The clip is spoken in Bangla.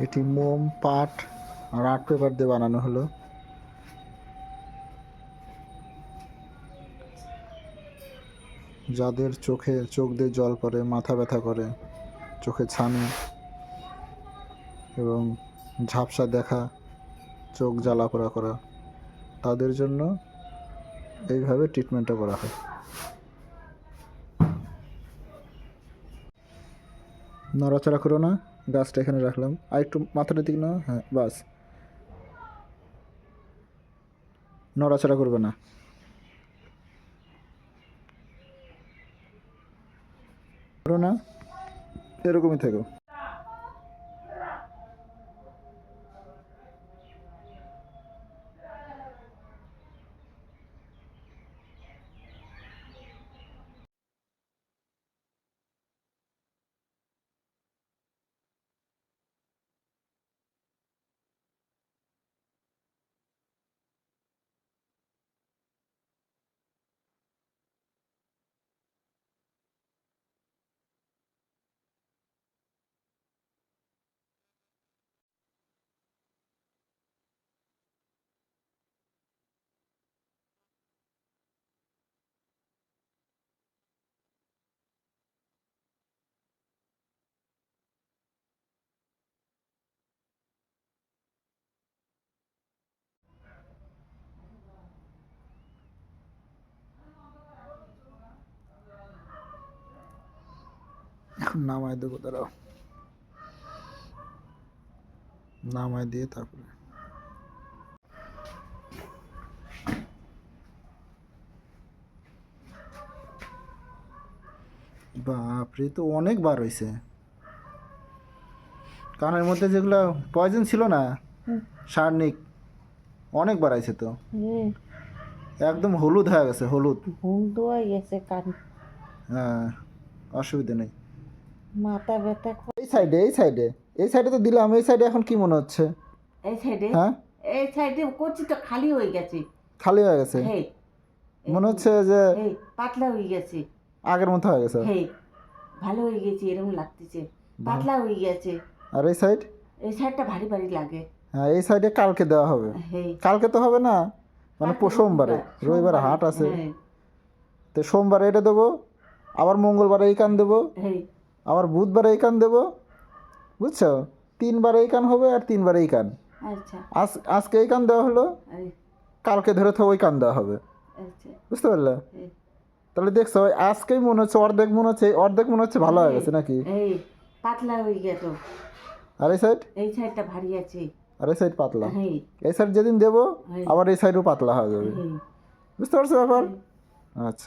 এটি মোম, পাট আর আর্ট পেপার দিয়ে বানানো হলো। যাদের চোখ দিয়ে জল পড়ে, মাথা ব্যথা করে, চোখে ছানি এবং ঝাপসা দেখা, চোখ জ্বালাপোড়া করা, তাদের জন্য এইভাবে ট্রিটমেন্টটা করা হয়। নড়াচড়া করো না, গাছটা এখানে রাখলাম, আর একটু মাথাটা দিক না, হ্যাঁ বাস, নড়াচড়া করবে না। করো না, এরকমই থেকো। এখন নামায় দেবো, দাঁড়াও, নামায় দিয়ে তারপরে বাপরে, তো অনেক বার হয়েছে। কানের মধ্যে যেগুলো পয়জন ছিল না, সার্নিক, অনেক বার আইছে তো, একদম হলুদ হয়ে গেছে, হলুদ হয়ে গেছে কান। হ্যাঁ, অসুবিধা নেই। মাথা ব্যথা এই সাইডে, এই সাইডে, এই সাইডে তো দিলাম, এই সাইডে এখন কি মনে হচ্ছে? এই সাইডে, হ্যাঁ এই সাইডে কচিটা খালি হয়ে গেছে, খালি হয়ে গেছে, হে মনে হচ্ছে যে হে পাতলা হয়ে গেছে, আগের মতো হয়ে গেছে। হে ভালো হয়ে গেছে, এরকম লাগতেছে, পাতলা হয়ে গেছে। আর এই সাইড, এই সাইডটা ভারী ভারী লাগে। হ্যাঁ এই সাইডে কালকে দেওয়া হবে। হে কালকে তো হবে না, মানে সোমবারে, রবিবারে হাট আছে, তো সোমবারে এটা দেবো, আবার মঙ্গলবারে এই কান দেবো, হে আবার বুধবারে এই কান দেবো, বুঝছো? 3 বার এই কান হবে আর 3 বার এই কান। আচ্ছা আজকে এই কান দেওয়া হলো, কালকে ধরে তো ওই কান দেওয়া হবে, আচ্ছা বুঝতে পারলে? তাহলে দেখছো আজকেই মনে হচ্ছে অর্ধেক, মনে হচ্ছে অর্ধেক মনে হচ্ছে ভালো হয়ে গেছে নাকি? এই পাতলা হয়ে গেছে, আর এই সাইড, এই সাইডটা ভারী আছে, আর এই সাইড পাতলা। হে এই সাইড যেদিন দেবো আবার এই সাইডও পাতলা হয়ে যাবে, হে বুঝতে পারছো ব্যাপার? আচ্ছা।